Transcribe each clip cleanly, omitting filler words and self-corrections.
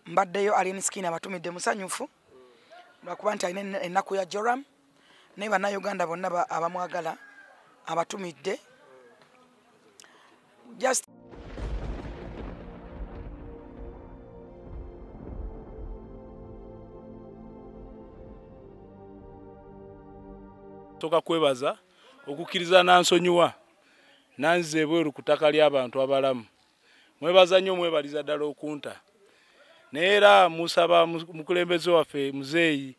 mbaddeyo Alien Skin abatumidde musanyufu lwakuba nti alina ennaku ya Joram naye bannayuganda bonna abamwagala abatumidde just toka kwebaza okukkiriza nansonyiwa nanze ebweru ku ttaka ly'abantu abalamu mwebaza nnyo mwebaliza ddala okunta neera musaba mukulembeze waffe muzeeyi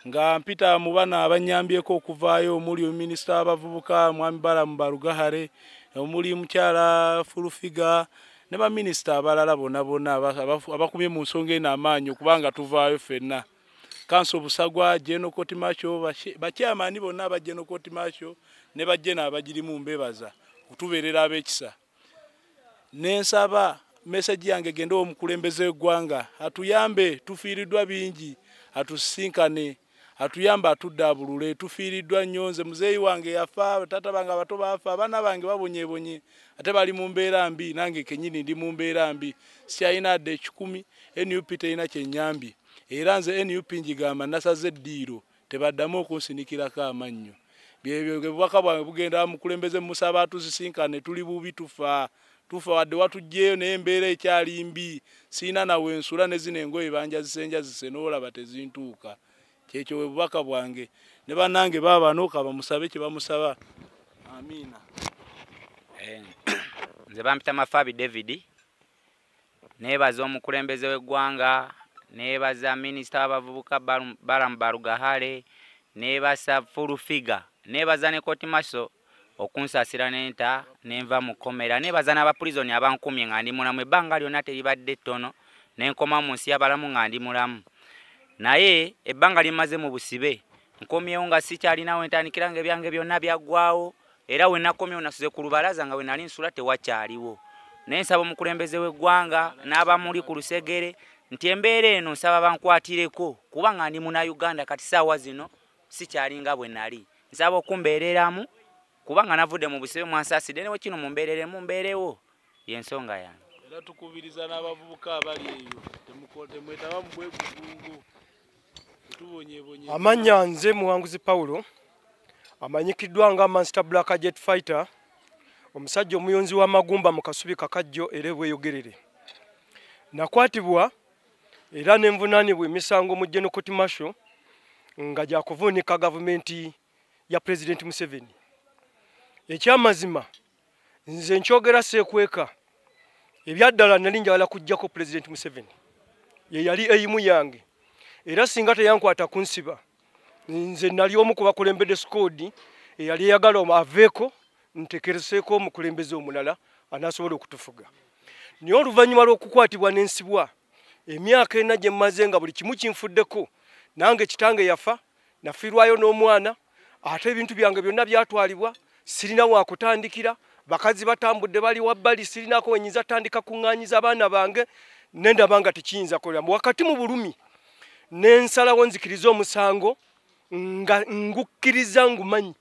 nga mpita mu bana abanyambyeko okuvaayo omuli minisita abavubuka mwami Balamu Barugahare omuli mukyala Fulufiga ne baminisita abalala bonna abakumye mu nsonga eno amaanyi okubanga tuvaayo ffenna Kanso Busagwa General Court Marshal bakyamaani bonna aba General Court Marshal ne bajjena abagirimu mbebaza kutubeerera ab'ekisa nensaba message yange gendo omukulembeze gwanga atuyambe tufiiriddwa bingi atusinkane atuyamba atudabulule tufiiriddwa nyonze muzeeyi wange yafa tata bange abato bafa abana bange babonyebonye ate bali mu mbeera mbi nange kenyini ndi mu mbeera mbi siayina de 10 NUP teina kyenyambi era nze NUP njigamba nasaze eddiiro tebaddamu okunsinikirako amannyo byebyo bwaka bwange bugenda mukulembeze musaba atuzisinkane tuli bubi tufa wadde watujjeyo n'embeera ekyali mbi siina nawe ensula ne zino engoye banja zisenja zisenoola batezintuuka kyekyo bwe bubaka bwange ne bannange babanooka bamusabe kye bamusaba amiina. Nze bampita Mafabi David neebaza omukulembeze w'eggwanga neebaza minisita abavubuka Balamu Barugahare neebaza Fulufiga neebaza ne Court Marshal okunsasira nenta nenva mu komera neebaza n'abaprison abankumye nga ndi mulamu ebbanga lyonna teribadde ttono nenkoma mu nsi y'abalamu nga ndi mulamu naye ebbanga limaze mu busibe nkomyewo nga sikyalinawo entandikira nga ebyange byonna byaggwawo era we nakomyewo nasuze ku lubalaza nga we nali nsula tewakyaliwo naye nsaba omukulembeze w'eggwanga n'abamuli ku lusegere nti embeera eno nsaba bankwatireko kuba nga ndi Munnayuganda kati saawa zino sikyalinga bwe nali nsaba okumbeereramu kubanga navudde mu busibe mwansaasidde newe kino mumbeereremu mbeerewo y'ensonga yange. Era tukubiriza n'abavubuka abali eyo temwetaba mu bwegugungu tubonyebonye. Amanya nze Muwanguzi Paulo amanyikiddwa nga Master Black Jet Fighter omusajja omuyonzi w'amagumba mu Kasubi Kakajjo era bweyogerere nakwatibwa era nenvunaanibwa emisango mu General Court Marshal nga gyakuvuunika gavumenti ya President Museveni. Ekyamazima nze nkyogera seekweka ebyaddala nali njagala kujjako President Museveni ye yali eyimu yange era singa teyankwata kunsiba nze nali omu ku bakulembedde squad eyali eyagala aveeko ntekereseeko omukulembeze omulala anaasobola okutufuga. Naye oluvannyuma lw'okukwatibwa n'ensibwa emyaka ena gye mmaze nga buli kimu kinfuddeko nange kitange yafa nafiirwayo n'omwana ate ebintu byange byonna byatwalibwa sirina wa kutandikira bakazi batambudde bali wabbali sirinako wenyinza tandika kuŋŋaanyiza abaana bange nendaba nga tekiyinza kolera wakati mu bulumi nensalawo nzikiriza omusango nga ngukkiriza ngumanyi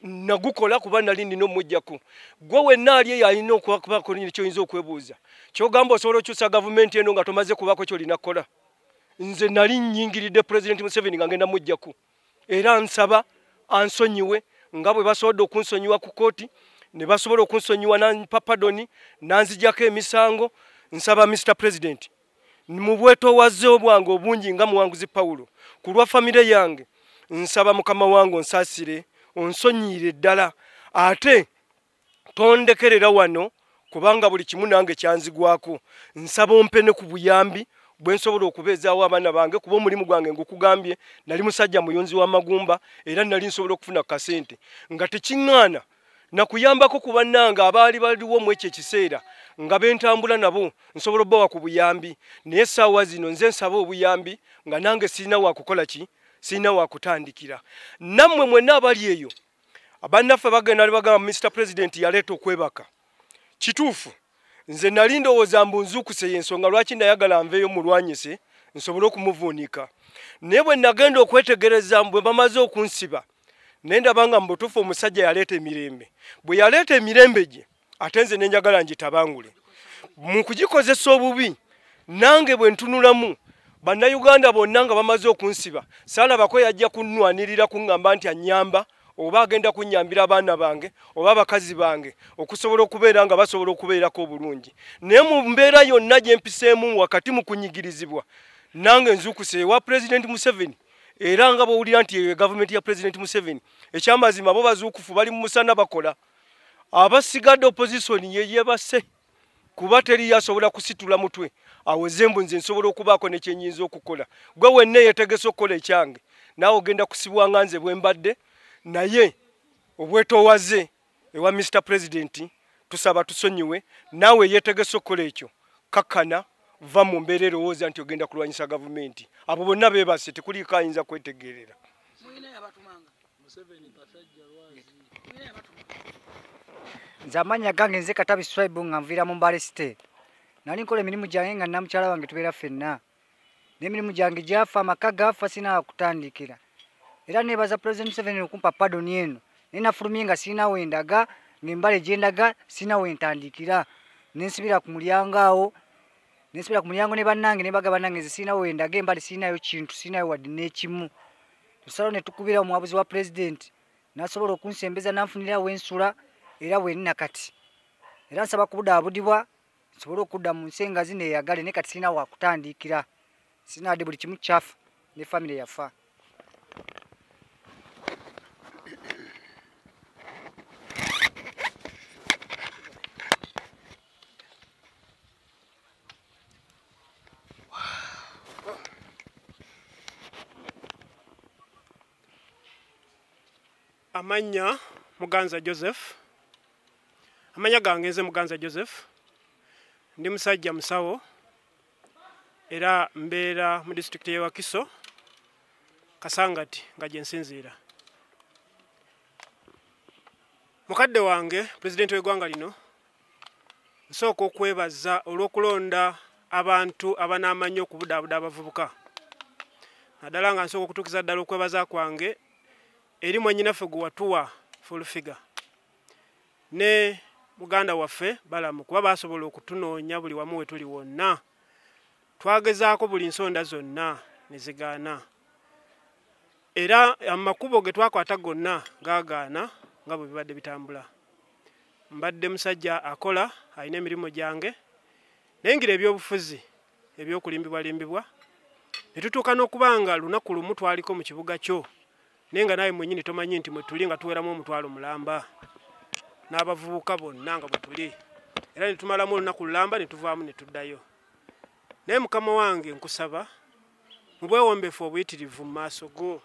nagukola kuba nali nina omujjaku gwe wenna ali eyo alina okubako kyoyinza okwebuuza kyogamba osobola okyusa gavumenti eno nga tomaze kubako kyolina kukola. Nze nali nnyingiridde President Museveni nga ngenda mujjaku era nsaba ansonyiwe nga bwe basobodde okunsonyiwa ku kooti ne basobola okunsonyiwa na papadoni nanzijjako emisango. Nsaba Mr. President mu bwetoowaze obwange obungi nga Muwanguzi Paulo ku lwa famire yange nsaba mukama wange onsaasire onsonyiire ddala ate tondekerera wano kubanga buli kimu nange kyanzigwako. Nsaba ompene ku buyambi bwe nsobola okubeezaawo abaana bange kuba omulimu gwange ngukugambye nali musajja muyonzi w'amagumba era nali nsobola okufuna kasente nga tekiŋŋaana nakuyambako ku bannange abaali baliwo mu ekyo ekiseera nga bentambula nabo nsobola obbawa ku buyambi naye essaawa zino nze nsaba obuyambi nga nange sirina wakukola ki sirina wakutandikira. Nammwe mwenna abali eyo abannaffe bagenda ne bagamba Mr. President yaleeta okwebaka kituufu nze nali ndowooza mbu nzuukuse y'ensonga lwaki nayagala nveeyo mulwanyise nsobole okumuvuunika naye bwe nagenda okwetegereza bwe bamaze okunsiba nendaba nga mbutuufu omusajja yaleeta emirembe bwe yaleeta emirembe gye ate nze nenjagala ngitabangule mu kugikozesa obubi nange bwe ntunulamu bannayuganda bonna nga bamaze okunsiba saalabako yajja kunnwanirira kuŋŋamba nti anyamba oba agenda kunnyambira abaana bange oba abakazi bange okusobola okubeera nga basobola okubeerako obulungi. Naye mu mbeera yonna gye mpiseemu wakati mu kunyigirizibwa nange nzuukuse ewa President Museveni era nga bw'owulira nti gavumenti ya President Museveni ekyamazima bo bazuukufu bali mu musana bakola. Abasigadde opposition ye yeebase kuba teri yasobola kusitula mutwe aweze mbu nze nsobola okubaako ne kyenyinza okukola. Gwe wenna yeetegese okukola ekyange naawe ogenda kusibwa nga nze bwe mbadde. Naye obwetoowaze ewa Mr. President tusaba tusonyiwe naawe yeetegese okukola ekyo kakkana va mu mbeera erowooza nti ogenda kulwanyisa gavumenti. Abo bonna beebase tekuliiko ayinza kwetegerera. Nze amannya gange nze Katabi Swaibu nga nviira mu Mbale City. Nali nkola emirimu gyange nga namukyala wange tubeera ffenna. N'emirimu gyange gyafa amaka gafa sina kutandikira. Era nebaza President Museveni okumpa pardon eno. Naye nafulumye nga sina wendaga ng'Embale gye ndaga sina wentandikira. Nensibira ku mulyango awo. Nensibira ku mulyango ne bannange ne baga bannange nze sina wendaga Embale sinayo kintu sinayo wadde n'ekimu. Tusalo ne tukubira omwabuzi wa President. Nasobola okunsembeza nanfunira wensula era wenna kati. Era nsaba kubudaabudibwa nsobola okudda mu nsenga zino eyagale ne kati sina wakutandikira. Sina ade buli kimu kyafa ne family yafa. Amanya Muganza Joseph. Amanya gange nze Muganza Joseph. Ndi musajja musawo era mbeera mu district ye Wakiso Kasangati nga gye nsinziira. Mukadde wange President w'eggwanga lino nsooka okwebaza olw'okulonda abantu abanaamanyi okubudaabuda abavubuka. Naddala nga nsooka okutuukiza ddala okwebaza kwange eri mwennyinaffe gwe watuwa full figure ne muganda waffe Balamu kuba basobola okutunoonya buli wamu we tuli wonna. Twagezaako buli nsonda zonna ne zigaana. Era amakubo ge twakwata gonna gaagaana nga bwe bibadde bitambula. Mbadde musajja akola alina emirimu gyange nengira ebyobufuzi ebyokulimbibwalimbibwa ne tutuuka n'okubanga lunaku lumu twaliko mu kibuga kyo nenga naye mwennyini tomanyi nti mwe tuli nga tuweramu omutwalo mulamba n'abavubuka bonna nga bwe tuli era ne tumalamu olunaku lulamba ne tuvaamu ne tuddayo. Naye mukama wange nkusaba mu bwewombeefu obuyitirivu mu maaso go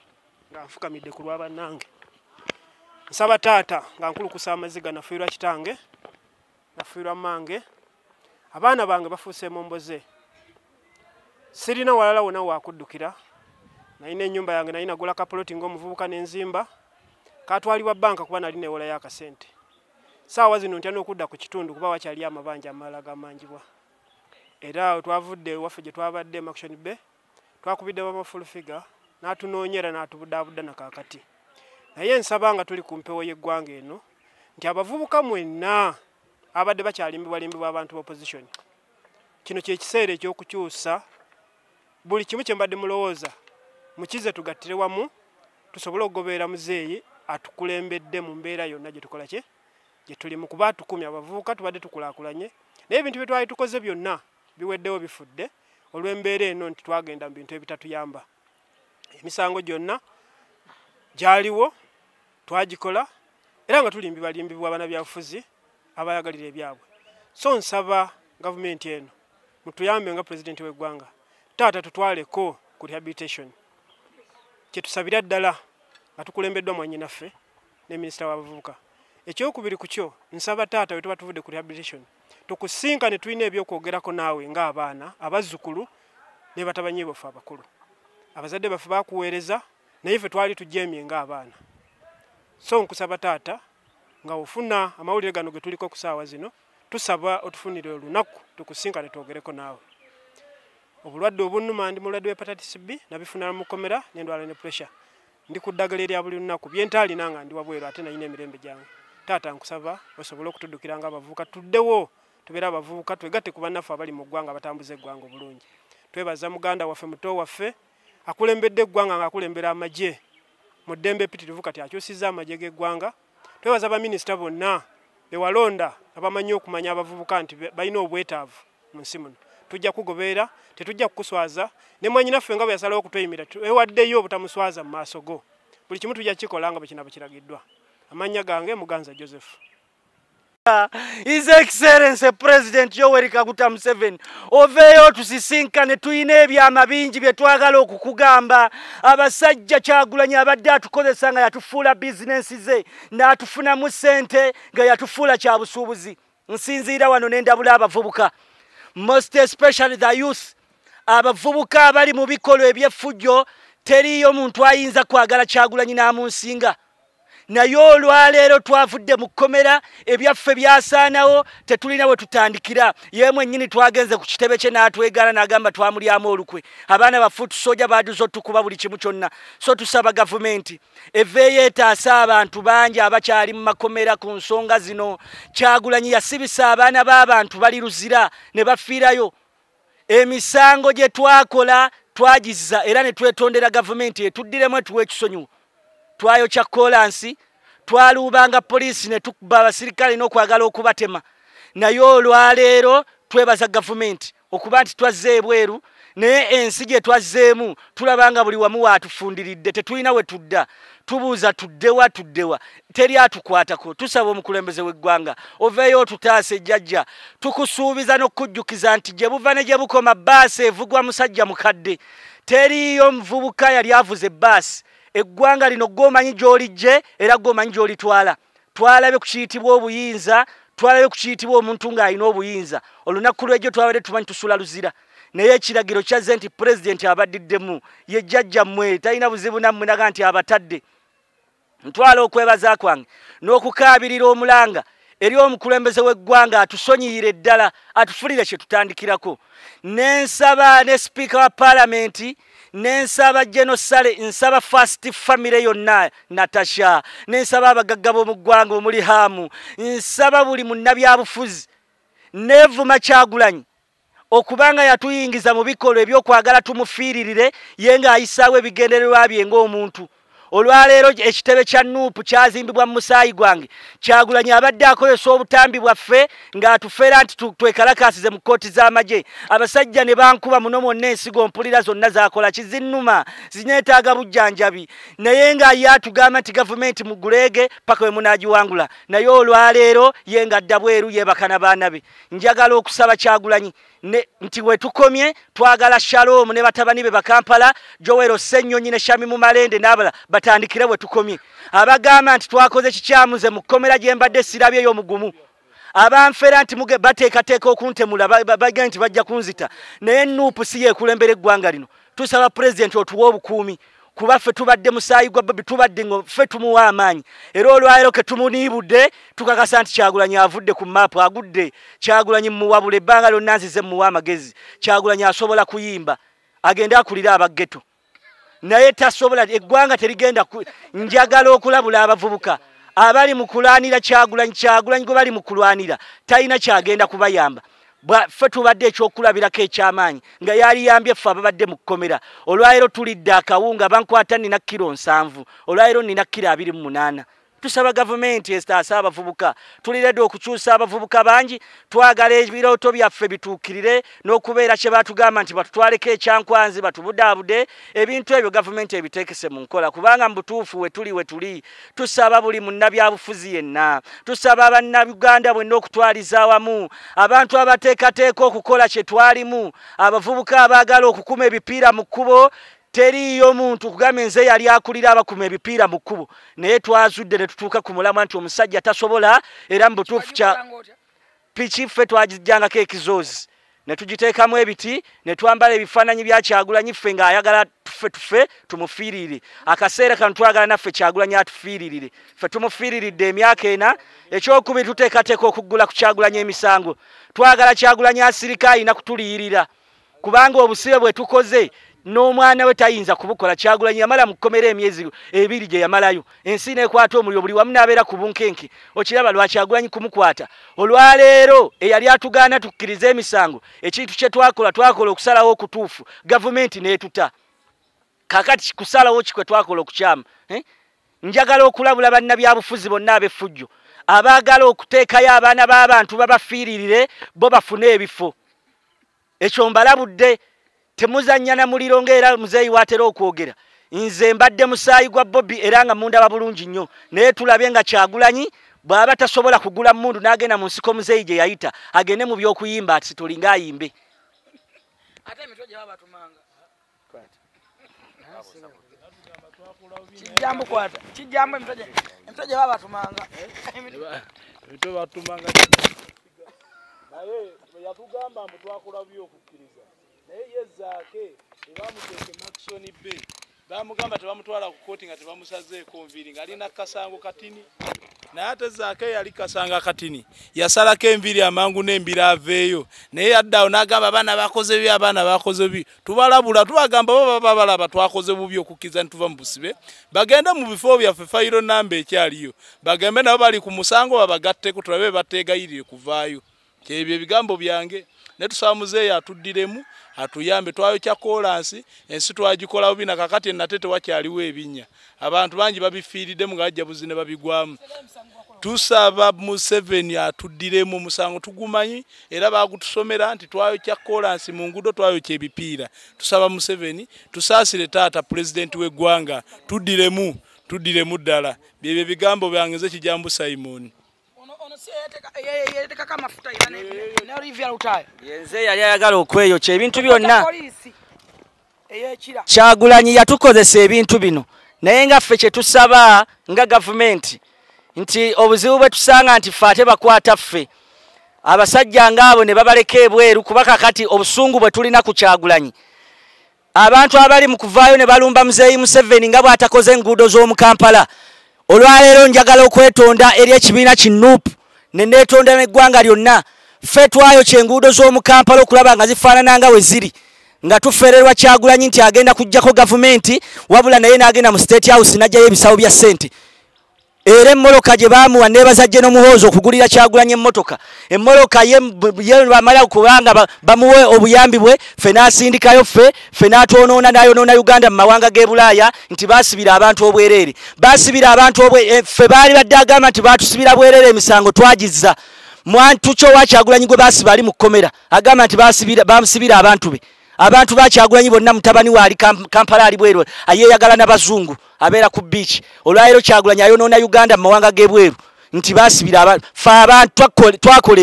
nga nfukamidde ku lwa bannange. Nsaba taata nga nkulukusa amaziga nafuirwa kitange nafuirwa mmange abaana bange bafuuse momboze. Sirina walala wona wakuddukira. Nalina ennyumba yange nalina gula kapoloti ng'omuvubuka n'enzimba katwalibwa banka kuba nalina ewola y'akasente. Saawa zino ntya n'okudda ku kitundu kuba wakyali amabanja amalala gamanjibwa. Era twavudde waffe gye twabadde Maction Bay twakubidde baba full figure n'atunoonyera n'atubudaabuda na kaakati. Naye nsaba nga tuli ku mpewo y'eggwanga eno nti abavubuka mwenna abadde bakyalimbibwalimbibwa abantu opposition. Kino kye kiseera eky'okukyusa buli kimu kye mbadde mulowooza mukize tugattire wamu tusobole okugoberera muzeeyi atukulembedde mu mbeera yonna gye tukola kye gye tuli mu kuba tukumya abavubuka tubadde tukulaakulanye. Naye ebintu bye twali tukoze byonna biweddewo bifudde olw'embeera eno nti twagenda mu bintu ebitatuyamba. Emisango gyonna gyaliwo twagikola era nga tulimbibwalimbibwa bannabyabufuzi abayagalira ebyabwe. So nsaba gavumenti eno mutuyambe nga President w'eggwanga taata tutwaleko ku rehabilitation kye tusabira ddala nga tukulembeddwa mwannyinaffe ne minisita w'abavubuka. Ekyokubiri ku kyo nsaba taata we tuba tuvudde ku rehabilitation tukusinkane tulina ebyokwogerako naawe ng'abaana abazzukulu ne batabanyi baffe abakulu. Abazadde baffe bakuweereza naye ffe twali tujeemye ng'abaana. So nkusaba taata nga ofuna amawulire gano ge tuliko ku ssaawa zino tusaba otufunire olunaku tukusinkane twogereko naawe. Obulwadde obunnuma ndi mulwadde w'hepatitis B nabifuna mu kkomera n'endwala ne pressure. Ndi ku ddagala erya buli lunaku bye ntaalina nga ndi wabweru ate nalina emirembe gyange. Taata nkusaba osobole okutuddukira nga abavubuka tuddewo tubeera abavubuka twegatte ku bannaffe abali mu ggwanga batambuza eggwanga obulungi. Twebaza muganda waffe muto waffe akulembedde eggwanga ng'akulembera amagye mu ddembe ppitirivu kati akyusizza amagye g'eggwanga. Twebaza baminisita bonna bewalonda abamanyi okumanya abavubuka nti balina obwetaavu mu nsi muno. Tujja kugoberera, tetujja kukuswaza, ne mwannyinaffe nga bwe yasalawo okutweyimira ewaddeyo obutamuswaza mu maaso go. Buli kimu tujja kukikola nga bwe kinaba kiragiddwa. Amannya gange Muganza Joseph. His Excellency President Yoweri Kaguta Museveni oveeyo tusisinkane tuyina ebyama bingi bye twagala okukugamba. Abasajja Kyagulanyi abadde atukozesa nga yatufuula bizinensi ze n'atufunamu ssente nga yatufuula kya busuubuzi. Nsinziira wano ne ndabula abavubuka, most especially the youth, abavubuka abali mu bikolwa eby'effujjo. Teriyo muntu ayinza kwagala Kyagulanyi n'amunsinga. Naye olwaleero twavudde mu kkomera, ebyaffe byasaanawo, tetulina we tutandikira. Ye mwennyini twagenze ku kitebe kye n'atwegaana n'agamba twamulyamu olukwe. Abaana baffe tusojja baaduza otukuba buli kimu kyonna. So tusaba gavumenti eveeyo etaasa abantu bangi abakyali mu makomera ku nsonga zino. Kyagulanyi yasibisa abaana b'abantu bali luzira ne bafiirayo. Emisango gye twakola twagizza era ne twetondera gavumenti etuddiremu etuwa ekisonyiwo. Twayokya kolansi, twaluubanga poliisi ne tukuba abasirikale n'okwagala okubatema. Naye olwaleero twebaza gavumenti okuba nti twazze ebweru, naye ensi gye twazzeemu tulabanga buli wamu waatufundiridde, tetulina we tudda. Tubuuza tuddewa, teri atukwatako. Tusaba omukulembeze w'eggwanga oveeyo otutaase jjajja. Tukusuubiza n'okujjukiza nti gye buva ne gye bukoma bbaasi evugwa musajja mukadde. Teriyo muvubuka yali avuze bbaasi. Eggwanga lino gwomanyi gy'olijje era gwomanyi gy'olitwala. Twalabe ku kiyitibwa obuyinza, twalabe ku kiyitibwa omuntu ng'alina obuyinza. Olunaku lw'ejjo twabadde tumanyi tusula luzira. Naye ekiragiro kyazze nti pulezidenti abaddiddemu ye jjajja mmwe, talina buzibu nammwe naga nti abatadde. Ntwala okwebaza kwange n'okukaabirira omulanga eri omukulembeze w'eggwanga atusonyiire ddala, atufulire kye tutandikirako. Nensaba ne sipiika wa paalamenti, nensaba Genosale, nsaba First Family yonna Natasha, nensaba abagagga b'omu ggwanga omuli Hamu, nsaba buli munnabyabufuzi neevuma Kyagulanyi okubanga yatuyingiza mu bikolwa ebyokwagala tumufiiririre ye ng'ayisaawo ebigendererwa bye ng'omuntu. Olwaleero ekitebe kya Nuupu kyazimbibwa mu musaayi gwange. Kyagulanyi abadde akozesa obutambi bwaffe ng'atufeera nti twekalakaasize mu kkooti z'amagye. Abasajja ne bankuba muno mwonna ensigo mpulira zonna zaakola kizinnuma, zineetaaga bujjanjabi. Naye nga ye atugamba nti gavumenti muguleege paka we munaagiwangula. Naye olwaleero ye ng'adda bweru yeebaka n'abaana be. Njagala okusaba Kyagulanyi nti we tukomye twagala Shalom ne batabani be Bakampala, Joel Ssennyonyi ne Shami mu Malende n'abala batandikire we tukomye. Abagamba nti twakoze kikyamuze mu kkomera gye mbadde sirabyeyo omugumu. Abanfera nti bateekateeka okuntemula bagenda nti bajja kunzita. Naye Nuupu si yeekulembera eggwanga lino. Tusaba pulezidenti otuwa obukuumi. Kuba ffe tubadde musaayi gwa Bobi, tubadde ngo ffe tumuwa amaanyi. Era olwaleero ke tumuniibudde tukakasa nti Kyagulanyi avudde ku maapu, agudde. Kyagulanyi muwabula ebbanga lyonna nzize muwa amagezi. Kyagulanyi asobola kuyimba, agende akulira abaggeto. Naye tasobola, eggwanga terigenda. Njagala okulabula abavubuka abali mu kulwanira Kyagulanyi gwe bali mu kulwanira talina kyagenda kubayamba. Ffe tubadde ekyokulabirako ekyamaanyi nga yaliyambye ffe ababadde mu kkomera. Olwaleero tulidde akawunga bankwata nina kilo 7, olwaleero nina kilo 28. Tusaba gavumenti estaasa abavubuka. Tuliredde okukyusa abavubuka bangi, twagala ebirooto byaffe bituukirire n'okubeera kye baatugamba nti batutwaleko ekyankwanzi batubudaabude. Ebintu ebyo gavumenti ebiteekese mu nkola kubanga mu butuufu we tuli. Tusaba buli munnabyabufuzi yenna, tusaba bannayuganda bwenna okutwaliza awamu, abantu abateekateeka okukola kye twalimu, abavubuka abaagala okukuma ebipiira mu kkubo. Teriyo muntu kugamba nze yali akulira abakuma ebipiira mu kkubo, naye twazudde ne tutuuka ku mulamwa nti omusajja tasobola. Era mu butuufu kya piki ffe twagijjangako ekizoozi ne tugiteekamu ebiti ne twambala ebifaananyi bya Kyagulanyi ffe ng'ayagala tuffe tumufiirire. Akaseera kano twagala naffe Kyagulanyi atufiiririre. Ffe tumufiiriridde emyaka 4. Ekyokubiri tuteekateeka okuggula ku Kyagulanyi emisango. Twagala Kyagulanyi asirika alina kutuliyirira kubanga obusibe bwe tukoze n'omwana we tayinza kubukola. Kyagulanyi yamala mukomera emyezi 2 gye yamalayo. Ensi nekwata omuliro buli wamu n'abeera ku bunkenke. Okiraba lwa Kyagulanyi kumukwata. Olwaleero eyali atugaana tukkiriza emisango ekintu kye twakola okusalawo okutuufu. Gavumenti n'etuta. Kakati kusalawo kikwe twakola okukyama. Njagala okulabula bannabyabufuzi bonna ab'effujjo abaagala okuteekayo abaana b'abantu babafiiririre bo bafune ebifo. Ekyo mbalabudde. Temuzannya na muliro ng'era muzeeyi watera okwogera. Nze mbadde musaayi gwa Bobby era nga mundaba bulungi nnyo. Naye tulabye nga Kyagulanyi bw'aba tasobola kugula mmundu n'agenda mu nsiko muzeeyi gye yayita agende mu by'okuyimba ati situlinga ayimbe. Ate emitwe gye baba batumanga. Kijambo kwata. Kijambo emitwe gye baba batumanga. Emitwe batumanga. Naye yatugamba mbu twakola by'okukkiriza. Naye yezaake ebamuteeke Maxoni Bay bamugamba tebamutwala ku kooti nga tebamusazeeko nviiri ng'alina kasango katini. Naye ate zaake yali kasanga katini yasalako enviiri amangu n'embiri aveeyo. Naye yaddawo n'agamba abaana bakoze bi abaana bakoze bi. Tubalabula tubagamba bo baba balaba twakoze bubi okukkiriza ne tuva mu busibe bagende mu bifo byaffe fayiro namba ekyaliyo bagambe nabo bali ku musango babagatteko tulabe bateegayirire kuvaayo. Kyebyo ebigambo byange. Ne tusaba muzeeyi atuddiremu atuyambe twayo kya kolansi ensi twagikola bubi na kakati natete wakyaliwo ebinnya abantu bangi babifiiridde mu gajja buzine babigwamu. Tusaba Museveni atuddiremu musango tugumanyi era bagutusomera nti twayo kya kolansi mu ngudo twayo kyebipiira. Tusaba Museveni tusaasire taata president w'eggwanga tuddiremu ddala. Byebyo bigambo byange nze Kijambo Simon. Yenze yali ayagala okweyokya ebintu byonna. Kyagulanyi yatukozesa ebintu bino naye nga ffe kye tusaba nga gavumenti nti obuzibu bwe tusanga nti ffe ate bakwata ffe abasajja ng'abo ne babaleka ebweru kuba kakati obusungu bwe tulina ku Kyagulanyi. Abantu abali mu kuvaayo ne balumba muzeeyi Museveni nga bw'atakoze enguudo z'omu Kampala. Olwaleero njagala okwetonda eri ekibiina ki NUP ne neetonda n'eggwanga lyonna ffe twayo kyenguudo z'omu Kampala okulaba nga zifaanana nga we ziri nga tufererwa Kyagulanyi nti agenda kujjako gavumenti wabula naye n'agenda mu State House n'ajjayo ebisawo bya ssente. Era emmoloka gye baamuwa neebaza Jeno Muhoozi okugulira Kyagulanyi emmotoka. Emmoloka ye bamala kubanga bamuwe obuyambi bwe ffe n'asindikayo ffe n'atwonoona n'ayonoona Uganda mu mawanga g'e Bulaaya nti baasibira abantu obwereere. Baasibira abantu ffe baali badde agamba nti baatusibira bwereere emisango twagizza. Mwantu kyo wa Kyagulanyi gwe baasiba ali mu kkomera agamba nti bamusibira abantu be. Abantu ba Kyagulanyi bonna mutabani waali Kampala ali bweru ayeyagala n'abazungu abeera ku beach. Olwaleero Kyagulanyi ayonoona Uganda mu mawanga g'ebweru nti baasibira abantu. Ffe abantu twakola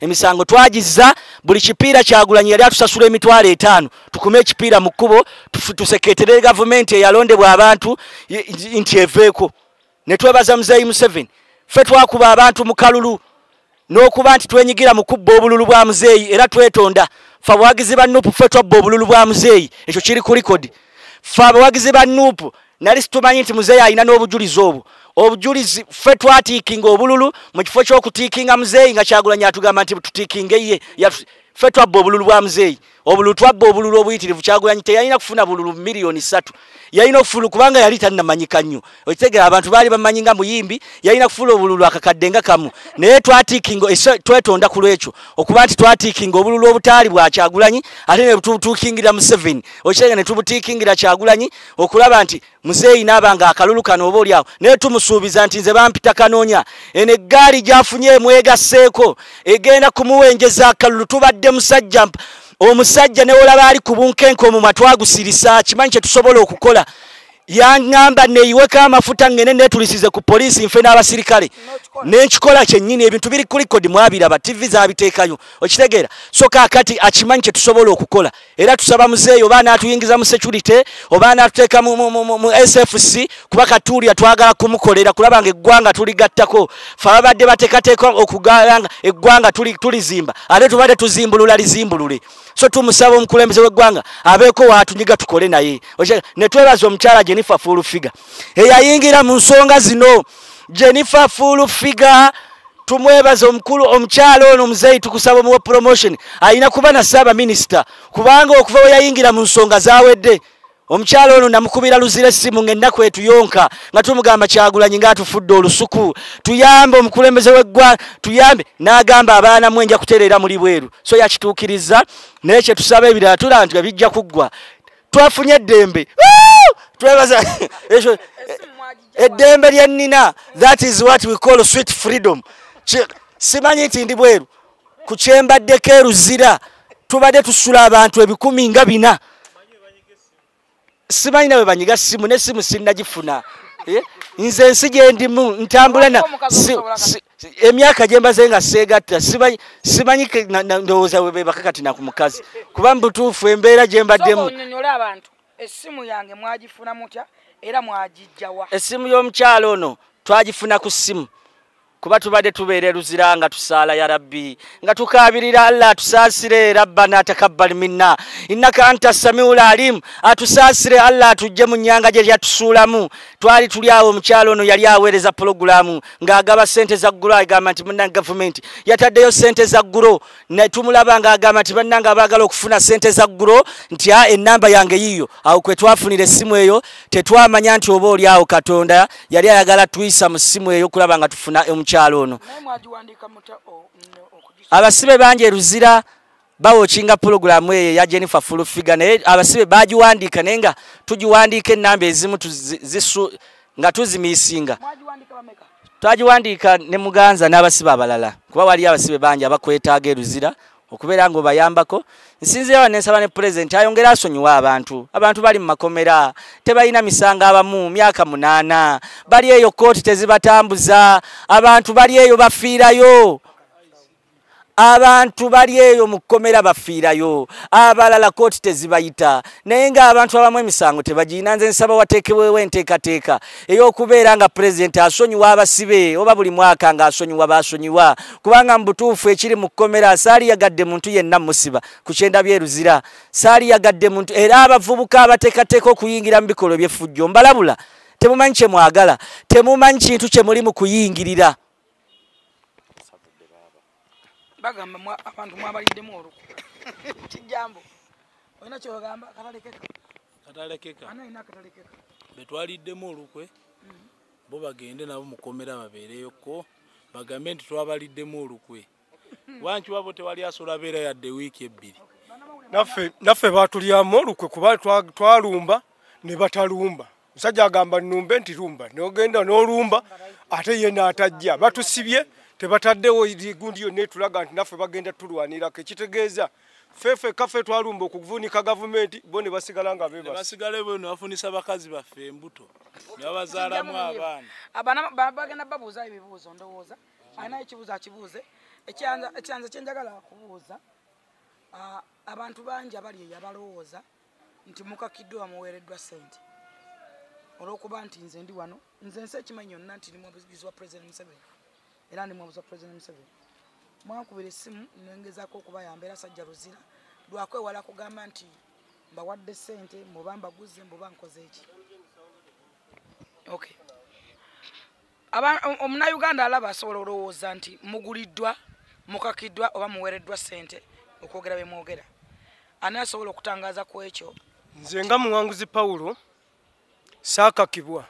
emisango twagizza. Buli kipiira Kyagulanyi yali atusasula $5,000 tukume ekipiira mu kkubo tusekeetere gavumenti eyalondebwa abantu nti eveeko. Ne twebaza muzeeyi Museveni. Ffe twakuba abantu mu kalulu n'okuba nti twenyigira mu kubba obululu bwa muzeeyi era twetonda. Ffe abawagizi ba NUP ffe twabba obululu bwa muzeeyi ekyo kiri ku likodi. Ffe abawagizi ba NUP nali situmanyi nti muzeeyi alina n'obujulizi obwo. Obujulizi ffe twatiikinga obululu mu kifo ky'okutiikinga muzeeyi nga Kyagulanyi atugamba nti tutiikinge ye. Ffe twabba obululu bwa muzeeyi. Obululu twabba obululu obuyitirivu. Kyagulanyi teyalina kufuna bululu miliyoni 3. Yalina okufuna kubanga yali tannamanyika nnyo. Okitegera abantu baali bamanyi nga muyimbi yalina kufuna obululu akakadde nga kamu. Naye twatiikinga twetonda ku lwekyo okuba nti twatiikinga obululu obutaali bwa Kyagulanyi ate ne tubutuukingira Museveni. Okitegera ne tubutiikingira Kyagulanyi okulaba nti muzeeyi n'abanga akalulu kano oba oliawo naye tumusuubiza nti nze bampita kanoonya eno eggaali gy'afunye emwegasseeko egenda kumuwenjeza akalulu tubadde musajja omusajja ne olaba ali ku bunkenke omumwa twagusirisa kimanyi kye tusobola okukola. Yaŋŋamba neeyiweko amafuta ngene neetulisize ku poliisi nfe n'abasirikale n'ekikola kyennyini ebintu biri ku likodi mwabiraba TV zaabiteekayo okitegeera. So kaakati akimanyi kye tusobola okukola era tusaba muzeeyi oba anaatuyingiza mu security oba anaatuteeka mu SFC kuba Katuulya twagala kumukolera kulaba nga eggwanga tuligattako. Ffe ababadde bateekateeka okugala eggwanga tulizimba ate tubadde tuzimbulula lizimbulule. So tumusaba omukulembeze w'eggwanga abeeko waatunyiga tukole naye. Ne twebaza omukyala Jennifer Full Figure eyayingira mu nsonga zino. Jennifer Full Figure tumwebaza omukulu omukyalo ono muzeyi tukusaba mu promotion alina kuba na saba minister kubanga okuva we yayingira mu nsonga zawedde omukyalo ono namukubira luzire simu ng'ennaku etuyonka nga tumugamba Kyagulanyi ng'atufudde olusuku tuyambe omukulembeze w'eggwanga tuyambe n'agamba abaana mwenja kutereera muli bweru so yakituukiriza naye kye tusaba ebirala tulaba nti bijja kuggwa twafunye eddembe twebaza eddembe lyennina that is what we call sweet freedom simanyi nti ndi bweru ku kyembaddeko eruzira tubadde tusula abantu 100 simanyi nawe banyiga simu ne simu sinnagifuna nze ensi gye ndimu ntambula na emyaka gye mbaze nga seegatta simanyi ndowooza we bakakati na ku mukazi kuba mbutuufu embeera gye mbaddemu essimu yange mwagifuna mutya era mwagijjawa essimu y'omukyalo ono twagifuna ku ssimu kuba tubadde tubeera luzira nga tusaala ya rabbi nga tukabirira Allah atusaasire rabbana takabbal minna innaka anta samiul alim atusaasire Allah atujje mu nyanga gye yatusuulamu twali tuli awo omukyalo ono yali aweereza programu ng'agaba sente za ggulo agamba nti munna government yataddeyo sente za ggulo ne tumulaba ng'agamba nti bannanga abaagala okufuna sente za ggulo nti ennamba yange yiyo awo kwe twafunira essimu eyo tetwamanya nti oba oli awo Katonda yali ayagala tuyisa mu ssimu eyo kulaba nga tufuna kyalo ono abasibe bangi eruzira bawokinga programu eyo ya Jennifer Fulufiga naye abasibe bagiwandiika naye nga tugiwandiika ennamba ezimu nga tuzimiisinga twagiwandiika ne Muganza n'abasibe abalala kuba wali abasibe bangi abakwetaaga eruzira okubeera ng'obayambako nsinzirewo nensaba ne pulezidenti ayongera asonyiwa abantu bali mu makomera tebalina misango abamu myaka 8 bali eyo kooti tezibatambuza abantu bali eyo bafiirayo abantu bali eyo mu kkomera bafiirayo abalala kooti tezibayita naye ng'abantu abamu emisango tebagirina nze nsaba wateekebwewo enteekateeka ey'okubeera nga pulezidenti asonyiwa abasibe oba buli mwaka ng'asonyiwa baasonyiwa kubanga mu butuufu ekiri mu kkomera saali yagadde muntu yenna musiba ku kyenda byeruzira saali yagadde muntu era abavubuka abateekateeka okuyingira mu bikolwa by'effujjo mbalabula temumanyi kye mwagala temumanyi kintu kye muli mu kuyingirira bagamba abantu mwabaliddemu olukwe kijambo olina kyogamba katalekeka betwaliddemu olukwe bo bagende nabo mukomera babeereyoko bagambe nti twabaliddemu olukwe wanki wabo tewali asobola beera yadde wiiki 2 naffe batulyamu olukwe kuba twalumba ne batalumba musajja agamba nnumbe nti lumba n'ogenda n'olumba ate ye n'atajja batusibye tebataddewo gundi yonna etulaga nti naffe bagenda tulwanirako ekitegeeza fefe kafe twalumba okuvunika gavumenti bo ne basigala nga basigale bo ne bafunisa bakazi baffe embuto ne babazaalamu abaana bagenda babuuza ebibuuzo ndowooza alina ekibuuzo akibuuze ekyanza kyenjagala kubuuza abantu bangi abali eyo abalowooza nti mukakiddwa muweereddwa ssente olw'okuba nti nze ndi wano nze nsi ekimanyi yonna nti ndi muwabuzi wa President Museveni era ndi muwabuzi wa President Museveni mwankubira essimu nengezaako okubayamba era sajja luzira lwakwewala kugamba nti mbawadde ssente muba mbaguze mbuba nkoze eki okay omunnayuganda alaba asobola olowooza nti muguliddwa mukakiddwa oba muweereddwa ssente okwogera bye mwogera ani asobola okutangaaza ku ekyo nze nga muwanguzi Pawulo saakakibwa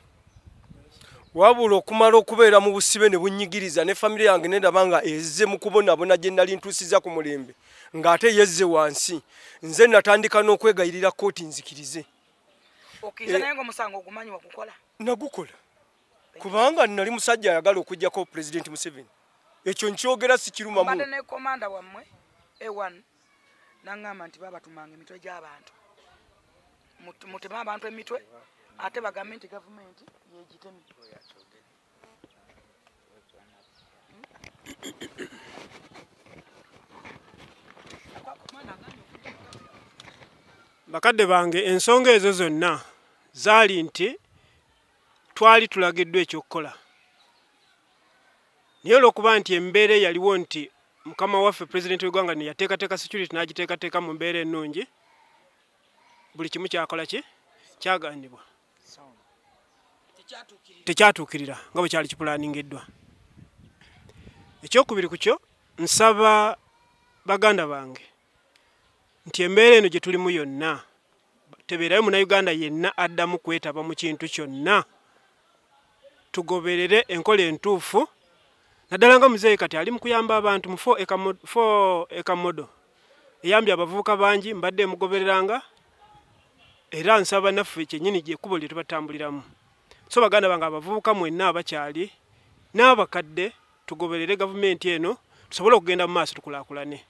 wabula okumala okubeera mu busibe ne bunyigiriza ne famire yange nedaba nga ezze mu kubonabona gye nali ntuusiza ku mulembe ng'ate yezze wansi nze natandika n'okwegayirira kooti nzikirize naye ng'omusango ogumanyi wagukola nagukola kubanga nali musajja ayagala okujjako Pulezidenti Museveni ekyo nkyogera sikirumamu mbadde ne komanda wammwe A1 naŋŋamba nti babatumanga emitwe gy'abantu mutema abantu emitwe ate bagambe nti gavumenti yegitemi bakadde bange ensonga ezo zonna zaali nti twali tulagiddwa ekyokukola naye olw'okuba nti embeera yaliwo nti mukama waffe pulezidenti w'eggwanga yateekateeka security n'agiteekateeka mu mbeera ennungi buli kimu kyakola ki kyaganibwa tekyatuukirira nga bwe kyali kipulaningiddwa Ekyokubiri ku kyo nsaba baganda bange nti embeera eno gye tulimu yonna tebeerayo munnayuganda yenna addamu kwetaba mu kintu kyonna tugoberere enkola entuufu naddala nga muzeeyi kati ali mu kuyamba abantu mu fo ekamodo eyambye abavubuka bangi mbadde mugobereranga era nsaba naffe kyennyini gyekkubo lye tubatambuliramu so baganda bange abavubuka mwenna abakyali n'abakadde tugoberere gavumenti eno tusobole okugenda mu maaso tukulaakulane.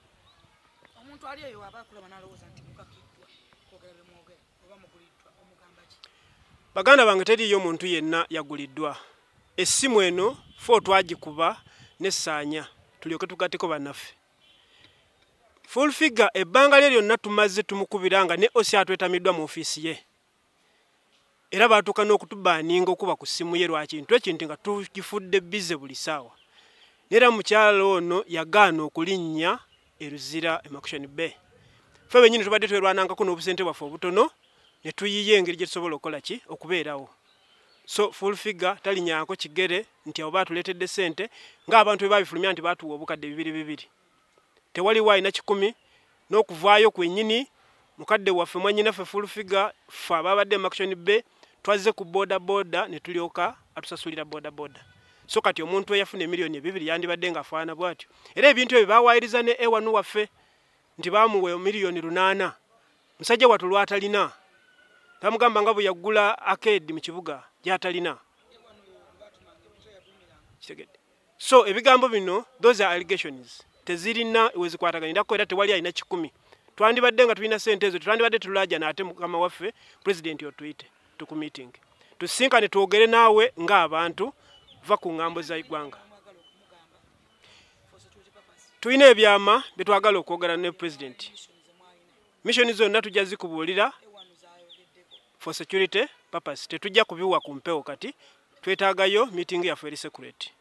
Omuntu ali eyo abakulaba n'alowooza nti mukakiddwa kwogera bye mwogera oba muguliddwa omugamba ki? Baganda bange teriyo omuntu yenna yaguliddwa. Essimu eno fo twagikuba n'essaanya tulyoke tugatteko bannaffe. Full figure ebbanga lye lyonna tumaze tumukubiranga ne osi atwetamiddwa mu ofiisi ye. Era baatuuka n'okutubaaninga okuba ku ssimu ye lwa kintu ekintu nga tugifudde bize buli ssaawa. Nera mukyalo ono yagaana okulinnya eruzira Emakusheni Bay. Ffe bennyini tubadde twerwanangako n'obusente bwaffe obutono ne tuyiye engeri gye tusobola okukola ki okubeerawo. So full figure talinyaako kigere nti abo baatuleetedde ssente ng'abantu bwe babifulumya nti baatuwa obukadde 200. Tewali waayina 10 n'okuvaayo kwennyini mukadde waffe mwannyinaffe full figure ffe ababadde Emakusheni Bay twazze ku boda ne tulyoka atusasulira boda. So kati omuntu eyafuna miliyoni 2 yandibadde nga afaana bw'atyo. Era ebintu ebyo bawaayiriza ne ewanu waffe nti baamuwa miliyoni 8. Musajja wattu lw'atalina bamugamba nga bwe yaggula arcade mu kibuga gy'atalina. So ebigambo bino those are allegations tezirina wezikwataganirako era tewali alina 10. Twandibadde nga tulina ssente ezo twandibadde tulaaja n'ate mukama waffe pulezidenti otuyite tuku meeting tusinkane twogere naawe ng'abantu va ku ngambo za igwanga. Tulina ebyama bye twagala okwogera ne pulezidenti. Mission zonna tujja zikubuulira for security purpose. Tetujja kubiwa ku mpewo kati twetaagayo meeting yaffe eri security.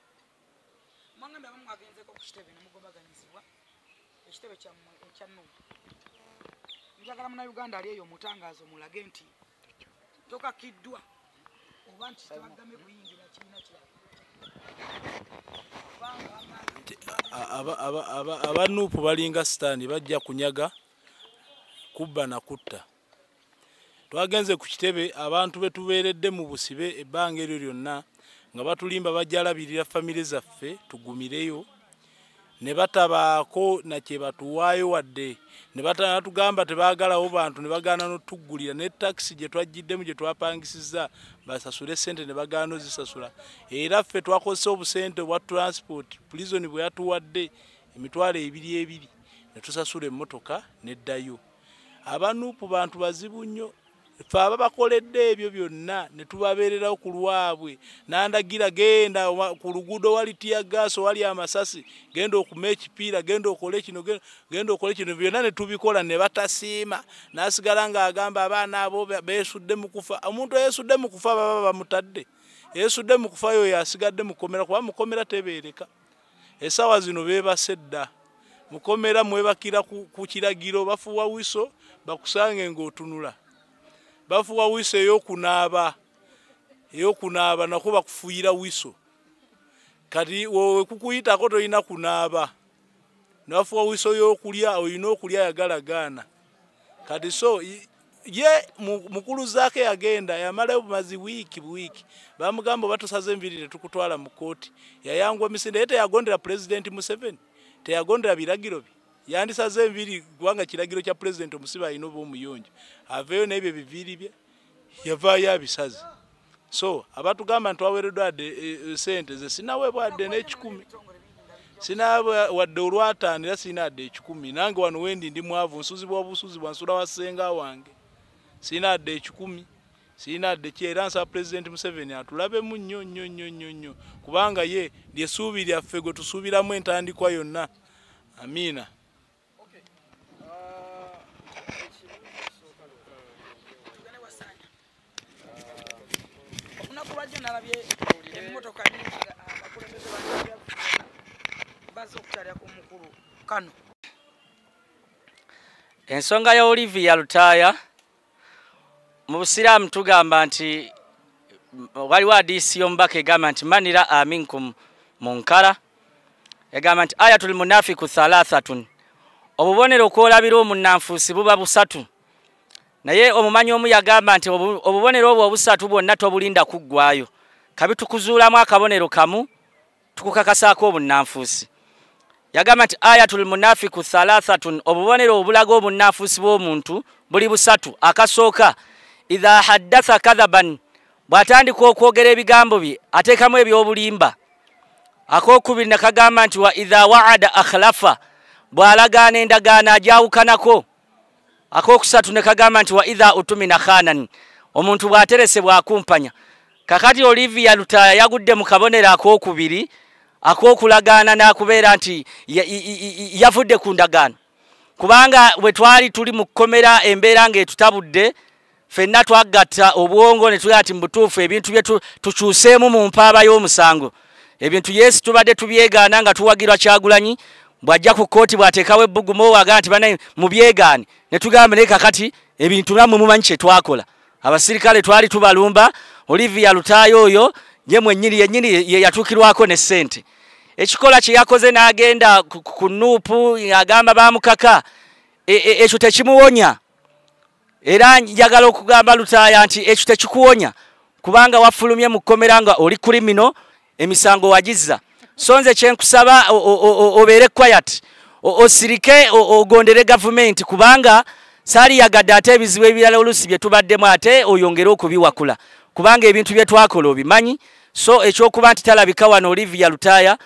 Mwangambe abamu agenzeko ku kitebe ne mugobaganyizibwa ekitebe kyammwe ekya Nuupu. Njagala munnayuganda ali eyo mutangazo mulage nti tokakiddwa oba nti tebagamye kuyingira kibiina kirala. Aba Nuupu balinga sitaani bajja kunyaga kubba na kutta. Twagenze ku kitebe abantu betubeeredde mu busibe ebbanga eryo lyonna nga batulimba bajja alabirira famire zaffe tugumireyo ne batabaako na kye batuwaayo wadde ne batanatugamba tebaagalawo bantu ne bagaana n'otuggulira ne taxi gye twajjiddemu gye twapangisiza basasule ssente ne bagaana ozisasula. Era ffe twakozesa obusente obwa transport prison bwe yatuwadde emitwalo 2 ne tusasula emmotoka neddayo. Aba Nuupu bantu bazibu nnyo. Ffe ababakoledde ebyo byonna ne tubabeererawo ku lwabwe n'andagira genda ku luguudo wali tiya gaasi wali amasasi genda okuma ekipiira genda okole kino genda okole kino byonna ne tubikola ne batasiima n'asigala ng'agamba abaana abo beesudde mu kufa. Omuntu eyeesudde mu kufa baba bamutadde eyeesudde mu kufa yo yasigadde mukomera kuba mukomera tebeereka. Essaawa zino beebase dda mukomera mwebakira ku kiragiro bafuwa wiso bakusange ng'otunula. Bafuwa wiso eyokunaaba nako bakufuuyira wiso kati wowe kukuyitako toyina kunaaba nafuwa wiso y'okulya oyina okulya yagalagaana kati so ye mukulu zaake yagenda yamalayo bumazi wiiki bamugamba batusaze enviri tukutwala mu kooti yayangwa misinde ete yagondera President Museveni teyagondera biragiro bye yandisaze enviri kubanga kiragiro kya President omusiba alina oba omuyonjo aveyo n'ebyo biviiri bye yavaayo abisaze. So abatugamba nti waweereddwa wadde ssente ze sinaweebwa wadde n'10 sinaweebwa wadde olw'ataano era sirina wadde 10 nange wano wendi ndi mwavu nsuzibwa obusuzibwa nsula wa ssenga wange sirina wadde 10 sirina wadde ki era nsaba President Museveni atulabemu nnyo kubanga ye lyessuubi lyaffe gwe tusuubiramu entandikwa yonna. Amiina. Onakulwajja nalabye emmotoka nnyingi abakulembeze bazze okukyalira ku mukulu Kano. Ensonga ya Olivia Lutaaya mu Busiraamu tugamba nti waliwo hadiisi y'omubaka egamba nti manira aminkum munkara egamba nti ayatul munafiku thalathatun obubonero okwolabira omunnanfuusi buba busatu naye omumanyi omu yagamba nti obubonero obwo obusatu bwonna tobulinda kuggwayo kabi tukuzuulamu akabonero kamu tukukakasaako obunnanfuusi yagamba nti ayatul munafiku thalathatun obubonero obulaga obunnanfuusi bw'omuntu buli busatu akasooka idha haddatha kadhaban bw'atandika okwogera ebigambo bye ateekamu ebyobulimba akokubiri nakagamba nti wa idha waada akhlafa bw'alagaana endagaano ajawukanako akokusatu nekagamba nti wa idha utumina khanan omuntu bw'aterese bw'akumpanya kakati Olivia Lutaya yagudde mu kabonero akokubiri akokulagaana n'akubeera nti yavudde ku ndagaano kubanga bwe twali tuli mu kkomera embeera ng'etutabudde ffenna twagatta obwongo ne tugaa ti mu butuufu ebintu bye tukyuseemu mu mpaaba y'omusango ebintu Yesu tubadde tubyegaana nga tuwagirwa Kyagulanyi bw'ajja ku kkooti bw'ateekawo ebbugumu wagaa nti banaye mu byegaane ne tugamba naye kakati ebintu nammwe mumanyi kye twakola abasirikale twali tubalumba Olivia Lutaya oyo ye mwennyini ye yatuukirwako ne ssente ekikola kye yakoze n'agenda ku Nuupu agamba bamukaka ekyo tekimuwonya era njagala okugamba Lutaya nti ekyo tekikuwonya kubanga wafulumye mu kkomera nga oli kulimino emisango wagizza so nze kyenkusaba obeere quiet osirike ogondere gavumenti kubanga saali yagadde ate ebizibu ebirala oluusi bye tubaddemu ate oyongere okubiwakula kubanga ebintu bye twakola obimanyi so ekyokuba nti talabika wano Olivia Lutaya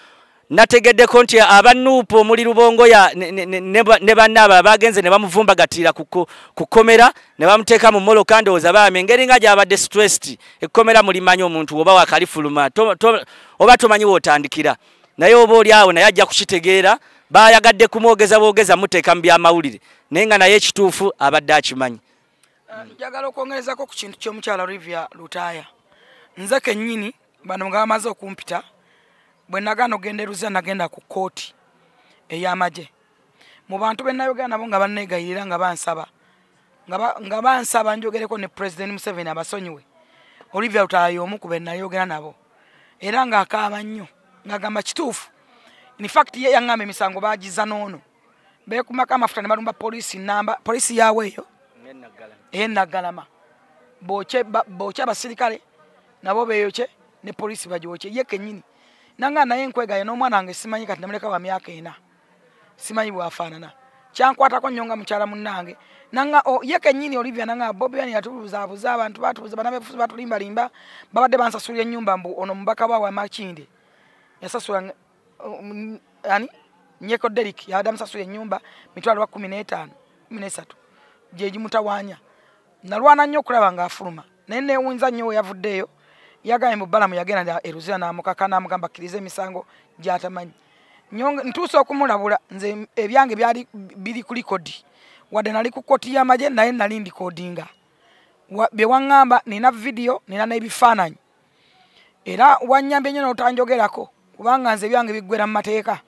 nategeddeko nti abanuupu omuli Rubongoya ne bannaaba abagenze ne bamuvumbagatira ku kkomera ne bamuteeka mu moloka ndowooza baame engeri nga gy'abadde stressed ekkomera mulimanyi omuntu oba wakalifuluma oba tomanyi wootandikira naye oba oli awo naye ajja kukitegeera bayagadde kumwogeza boogeza muteeka mu byamawulire naye nga naye ekituufu abadde akimanyi. Njagala okwongerezako ku kintu ky'omukyala Olivia Lutaya nze kennyini bano nga bamaze okumpita bwe nagana ogenda eruziya nagenda ku kkooti ey'amagye mu bantu be nayogera nabo nga banneegayirira nga bansaba njogereko ne President Museveni abasonyiwe Olivia Lutaya y'omu ku be nayogera nabo era ng'akaaba nnyo ng'agamba kituufu in fact ye yaŋŋamba emisango baagiza n'ono beekumako amafuta ne balumba poliisi yaabwe eyo ey'Enaggalama bookye abasirikale nabo beeyokye ne poliisi bagyokye ye kennyini nanga naye nkwegaya n'omwana wange simanyi kati namuleka wa myaka 4 simanyi bwafaanana kyankwatako nnyo nga mukyala munnange nanga ye kennyini Olivia nanga Bobi Wine yatubuzaabuza abantu batubuza banabefuzi batulimbalimba babadde bansasulira ennyumba mbu ono mubaka wa Makinde yasasula ani Nyeko Derrick yabadde amusasula ennyumba mitwalo 15 13 gye gimutawaanya nalwana nnyo okulaba ng'afuluma naye neewunza nnyo we yavuddeyo yagambye mu Balamu yagenda eruziya n'amukaka n'amugamba akkiriza emisango gy'atamanyi ntuuse okumulabula nze ebyange byali biri ku likodi wadde nali ku kkooti y'amagye naye nali ndikodinga bye waŋŋamba nina vidiyo nina n'ebifaananyi era wannyambye nnyo n'otanjogerako kubanga nze ebyange biggwera mu mateeka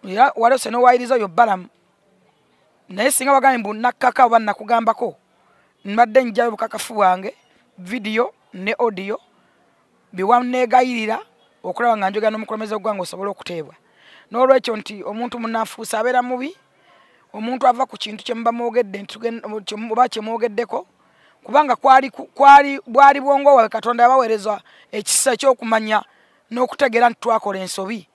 era walose n'owayiriza oyo Balamu naye singa wagambye mbu nakkaka oba nakugambako mbadde njjayo bukakafu bwange vidiyo ne audio biwanneegayirira okulaba nga njogera n'omukulembeze gw'eggwanga osobola okuteebwa n'olwekyo nti omuntu munnanfuusi abeera mubi omuntu ava ku kintu kye muba mwogedde oba kye mwogeddeko kubanga bwali bwongo wawe Katonda yabaweereza ekisa ekyokumanya n'okutegeera nti twakola ensobi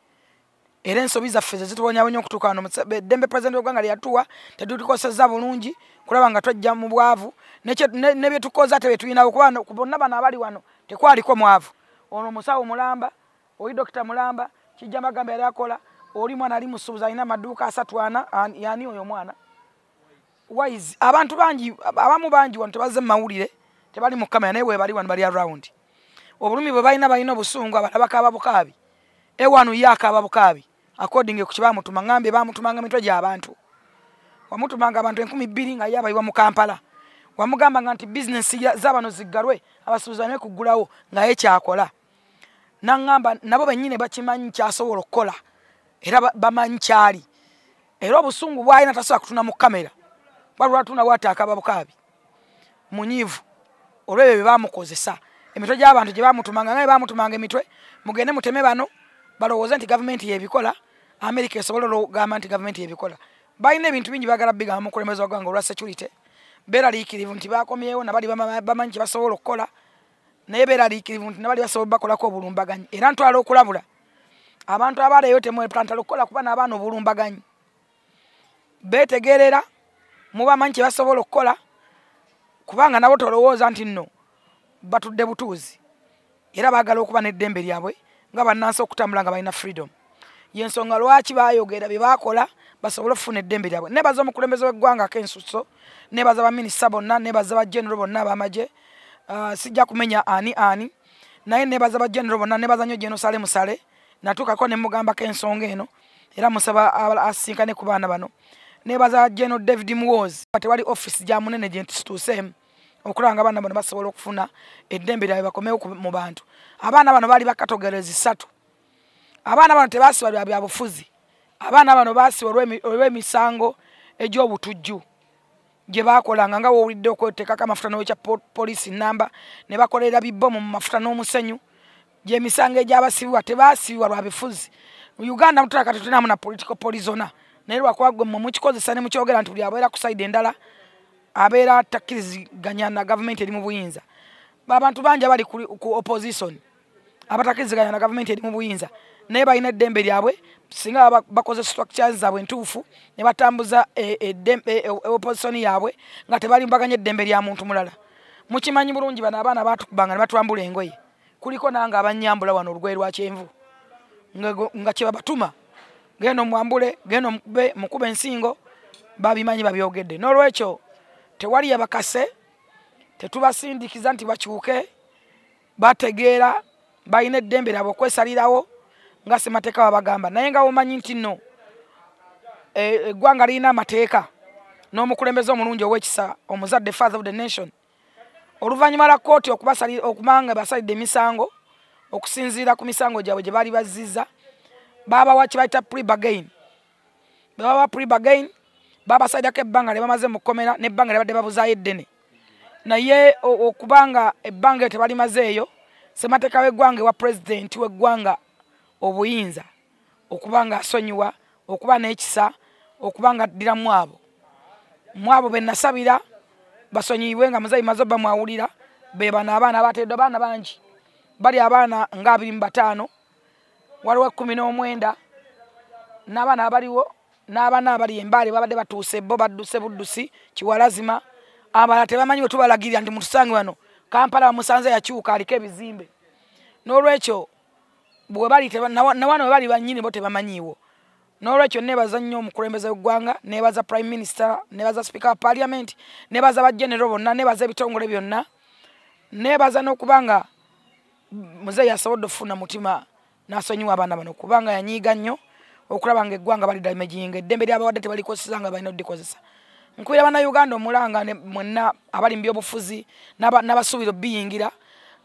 era ensobi zaffe ze zituwonyawonya okutuuka wano Dembe Pulezidenti w'eggwanga lye yatuwa tetutukosezza bulungi kulaba nga twajja mu bwavu ne bye tukoza ate bye tulinawo kubanga ku bonna bano abali wano tekwaliko mwavu ono omusawo mulamba oli Dr. Mulamba kijja bagamba yali akola oli mwana ali musuubuzi alina amaduuka 3 ana yani oyo mwana wise abantu bangi abamu bangi wano tebazze mu mawulire tebali mu kamera naye bali wano bali around obulumi bwe balina obusungu abalabaka ababukaabi ewanu yakaaba bukaabi according ku kibamutuma ngambe bamutumanga mitwe gy'abantu wamutumanga abantu 1200 nga yabayiwa mu Kampala wamugamba nti business z'abano ziggalwe abasuubuzi ne kugulawo nga ye kyakola nangamba nabo bennyine bakimanyi kyasobola okukola era bamanyi kyali era obusungu bwalina tasobola kutuna mu kamera balwa tuna wataakaba bukaabi munyivu olwebyo bye bamukozesa emitwe gy'abantu gye bamutumanga nga bamutumanga emitwe mugende muteme bano balowooza nti gavumenti yebikola America esobola okugamba nti gavumenti yebikola balina ebintu bingi bagala bigamba mukulembeze wagwanga olwa security beeraliikirivu nti bakomyewo nabali bamanyi basobola okukola naye beeraliikirivu nti nabali basobola bakolako obulumbaganyi era ntwala okulabula abantu abaleeyo temwetantala okukola kuba n'abaana obulumbaganyi beetegerera mubamanyi kye basobola okukola kubanga nabo tolowooza nti nno batudde butuuzi era baagala okuba n'eddembe lyabwe nga bannansi okutambula nga balina freedom yensonga lwaki baayogera bye baakola basobole okufuna eddembe lyabwe nebaza omukulembeze w'eggwanga ak'ensuso nebaza baminisita bonna nebaza bagenero bonna abamagye sijja kumenya ani naye nebaza bagenero bonna nebaza nnyo genosale musale natuukako ne mugambako ensonga eno era musaba asinkane ku baana bano nebaza General David Muwozi tewali office gya munene gye tusituuseemu okulaba nga abaana bano basobola okufuna eddembe lyabwe bakomewo mu bantu abaana bano baali bakatogerezi 3 abaana bano tebaasibwa bya bufuzi abaana bano baasibwa olw'emisango egy'obutujju gye baakolanga nga wowulidde okweteekako amafuta n'owekya poliisi namba ne bakolera bibbomu mu mafuta n'omusenyu gy'emisango egy'abasibibwa tebaasibibwa lwa bifuzi mu Uganda mutulaka tetunamu na political polisona naye lwakuba gwe mukikozesa ne mukyogera nti buli abeera ku sayidi endala abeera takkiriziganya na gavumenti eri mu buyinza abantu bangi abali ku opposition abatakkiriziganya na gavumenti eri mu buyinza naye balina eddembe lyabwe singa bakoze structures zaabwe ntuufu ne batambuza opposition yaabwe nga tebalimbaganya eddembe lya muntu mulala mukimanyi bulungi bano abaana batukubanga ne batwambula engoye kuliko nange abanyambula wano olugoye lwa kyenvu nga kye babatuma genda omwambule genda mukube ensingo babimanyi babyogedde n'olwekyo tewali yabakase tetubasindikiza nti bakyuke bategeera balina eddembe lyabwe okwesalirawo nga semateeka babagamba naye nga womanyi nti nno eggwanga lirina amateeka n'omukulembeze omulungi ow'ekisa omuzadde father of the nation oluvannyuma lwa kooti okubanga basalidde emisango okusinziira ku misango gyabwe gye baali bazizza babawa kye bayita pre-bargain babawa pre-bargain babasalirako ebbanga lye bamaze mu kkomera n'ebbanga lye badde babuzaayo eddene naye okubanga ebbanga eryo tebalimazeeyo semateeka w'eggwanga ewa pulezidenti w'eggwanga obuyinza okubanga asonyiwa okuba n'ekisa okubanga addira mu abo be nasabira basonyiyibwe nga muzayi maze bamwawulira be bano abaana abateeddwa abaana bangi bali abaana nga 25 waliwo 19 n'abaana abaliwo n'abaana abali embaale babadde batuuse bo badduse buddusi kiwalazima abalala tebamanyi bwe tubalagirira nti mutusange wano Kampala bamusanze yakyuka aliko ebizimbe n'olwekyo bwe bali na wano bali bannyini bo tebamanyiiwo n'olwekyo nebaza nnyo omukulembeze w'eggwanga nebaza prime minister nebaza speaker wa parliament nebaza bagenero bonna nebaza ebitongole byonna nebaza n'okubanga muzeeyi asobodde okufuna mutima n'asonyiwa abaana bano kubanga yanyiiga nnyo okulaba nga eggwanga bali damaging eddembe lyabawadde tebalikozesa nga balina oddikozesa nkuira bannayuganda omulanga mwenna abali mu byobufuzi n'abasuubira biyingira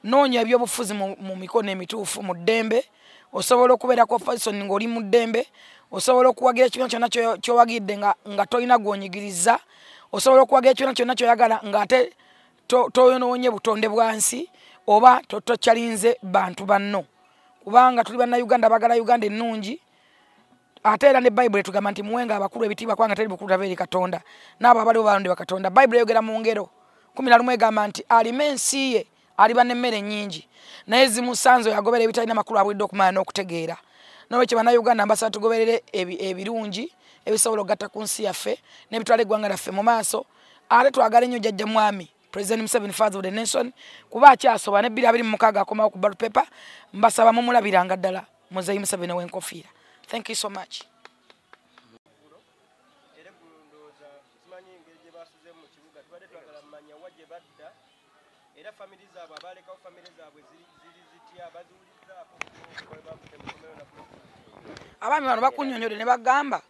noonya ebyobufuzi mu mikono emituufu mu ddembe osobola okubeerako opposition ng'oli mu ddembe osobola okuwagira ekibiina kyonna ky'owagidde nga tolina gw'onyigiriza osobola okuwagira ekibiina kyonna ky'oyagala ng'ate toyonoonye butonde bwansi oba tokyalinze bantu banno kubanga tuli bannayuganda bagala Uganda ennungi ate era ne Bible etugamba nti muwenga abakulu ebitiibwa kubanga teri bukulu tava eri Katonda n'abo abaliwo balonde bakatonda Bible eyogera mu ngero 11 egamba nti alima ensi ye aliba n'emmere nnyingi naye zimusanze yagobera ebitalina makulu abulidde okumanya n'okutegeera n'olwekyo bannayuganda mbasaba tugoberere ebirungi ebisobola okugatta ku nsi yaffe n'ebitwala eggwanga lyaffe mu maaso ate twagala ennyo jjajja mwami President Museveni father of the nation kuba akyasoba ne 2026 akomawo ku ballot paper mbasaba mumulabiranga ddala Muzeeyi Museveni w'enkofiira. Thank you so much. Abaami bano bakunnyonnyodde ne bagamba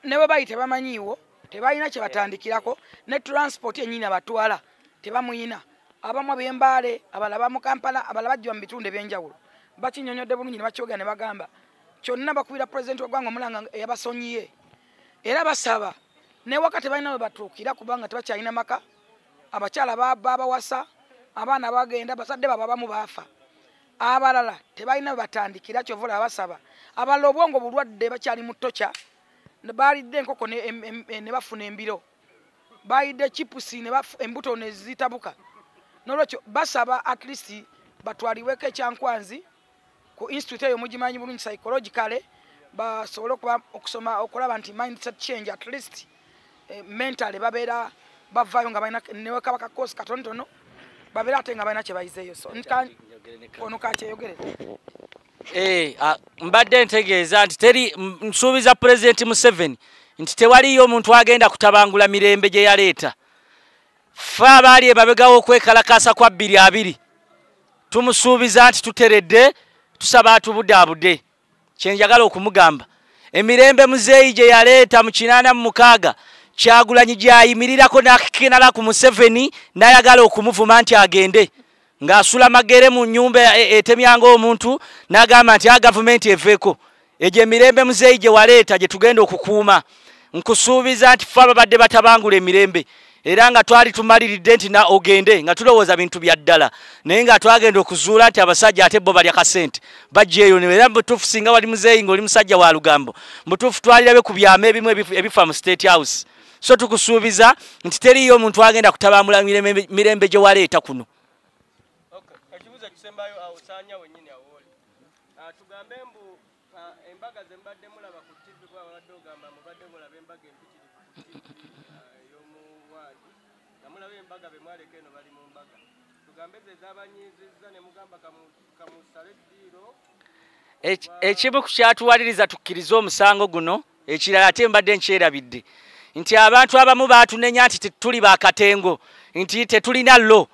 ne bwe baali tebamanyiiwo tebalina kye batandikirako ne transport yennyini abatwala tebamuyina abamu ab'embaale abalaba mu Kampala abalaba bajja mu bitundu ebyenjawulo bakinnyonnyodde bulungi ne bakyogera ne bagamba kyonna bakubira pulezidenti w'eggwanga omulanga eyabasonyiye era basaba ne waka tebalina we batuukira kubanga tebakyalina maka abakyala babawasa abaana bagenda bazadde babo abamu baafa abalala tebalina batandikira kyovula abasaba abalala obwongo bulwadde bakyali mu tocha balidde enkoko ne bafuna embiro bayidde chipusi ne embuto ne zitabuka nolwekyo basaba at least batwaliweko ekyankwanzi ku institute eyo mugimanyi bulungi psychologically basobole okusoma okulaba nti mindset change at least mentally babeera bavayo nga balina neweka bakakosi katonotono babeera ate nga balina kye bayizeeyo so ono kakyeyogere mbadde ntegeeza nti teri nsuubiza President Museveni nti tewaliyo omuntu agenda kutabangula mirembe gye yaleeta fe abaali ebabegawo okwekalakasa kwa 2 tumusuubiza nti tuteredde tusaba atubudaabude kyenjagala okumugamba emirembe muzeeyi gye yaleeta mu 86 Kyagulanyi gyayimirirako n'akenala ku Museveni n'ayagala okumuvuma nti agende ng'asula magere mu nnyumba etemyanga omuntu n'agamba nti gavumenti eveeko egyo emirembe muzeeyi gye waleeta gye tugenda okukuuma nkusuubiza nti fe ababadde batabangula emirembe era nga twali tumaliridde nti na ogende nga tulowooza bintu bya ddala naye nga twagenda okuzuula nti abasajja ate bo balya kasente bajja eyo era mutuufu singa wali muzeeyi ng'oli musajja wa lugambo mutuufu twalirabe ku byama ebimu ebifa mu State House so tukusuubiza nti teriyo omuntu agenda kutabangula mirembe gye waleeta kuno ekibuuzo kisembayo awo saanya wennyini awooli tugambe mbu embaga ze mbadde mulaba ku TV bwabadde ogamba mubadde mulaba embaga empitirivu ey'omuwaadi nga mulaba embaga be mwaleka eno bali mu mbaga tugambe ze zabanyiizizza ne mugamba kamusale eddiiro ekimu ku kyatuwaliriza tukkirize omusango guno ekirala ate mbadde nkyerabidde nti abantu abamu baatunenya nti tuli bakatengo nti tetulina lo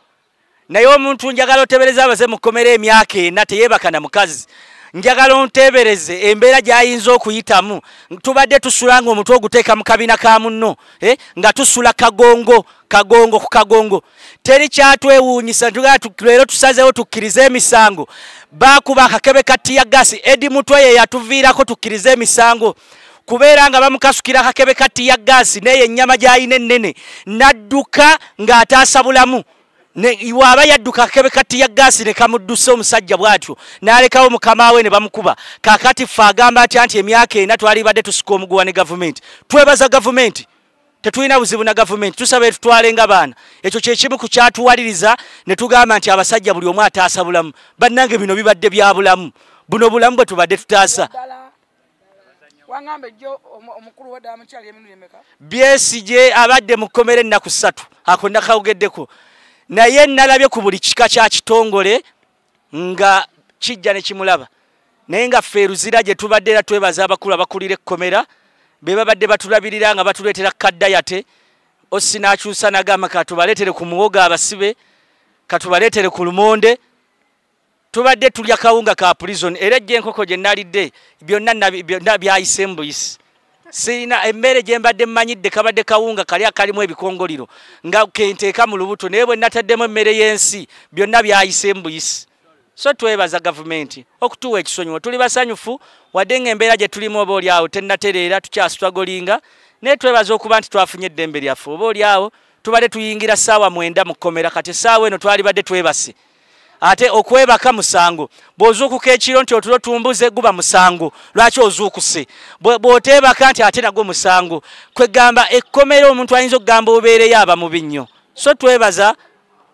naye omuntu njagala otebereza abaze mukomera emyaka 4 teyeebaka na mukazi njagala ontebereze embeera gy'ayinza okuyitamu tubadde tusulanga omutwe oguteeka mu kabina ka munno nga tusula kagongo ku kagongo teri kyatwewuunyisa leero tusazeewo tukkirize emisango baakuba akakebe katiya gasi edi mutwe ye yatuviirako tukkirize emisango kubeera nga bamukasukira akakebe katiya gasi naye ennyama gy'ayina ennene nadduka ng'ataasa bulamu waaba yadduka akakebe katiya gasi ne kamuddusa omusajja bw'atyo n'alekawo mukama we ne bamukuba kaakati ffe agamba atya nti emyaka 4 twalibadde tusika omuguwa ne gavumenti twebaza gavumenti tetulina buzibu na gavumenti tusaba etutwalenga baana ekyo kyekimu ku kyatuwaliriza ne tugamba nti abasajja buli omu ataasa bulamu bannange bino bibadde bya bulamu buno bulamu bwe tubadde tutaasa wangambe jjo omukulu wa damu kyali emirundi emeka Besigye abadde mu kkomera ennaku 3 ako nakawugeddeko naye nalabye ku buli kika kya kitongole nga kijja ne kimulaba naye nga ffe Luzira gye tubadde era twebaza abakulu abakulira ekkomera be babadde batulabirira nga batuleetera kaddayate osinakyusa nagamba katubaleetere ku muwoga abasibe katubaleetere ku lumonde tubadde tulya kawunga ka prison era ejje enkoko gye nalidde byonna byayise mbuyisi sina emmere gye mbadde mmanyidde kabadde kawunga kali akalimu ebikongoliro nga kenteeka mu lubuto naye bwe nataddemu emmere y'ensi byonna byayise mbuyisi so twebaza gavumenti okutuwa ekisonyiwo tuli basanyufu wadde ng'embeera gye tulimu oba oli awo tennatereera tukyasitwagolinga naye twebaza okuba nti twafunye eddembe lyaffe oba oli awo tubadde tuyingira ssaawa 9 mu kkomera kati essaawa eno twalibadde twebase ate okwebaka musango bw'ozuukuka ekiro nti otulo tumbuze guba musango lwaki ozuukuse bw'oteebaka nti ate nagwo musango kwegamba ekkomera omuntu ayinza okugamba obeereyo aba mubi nnyo so twebaza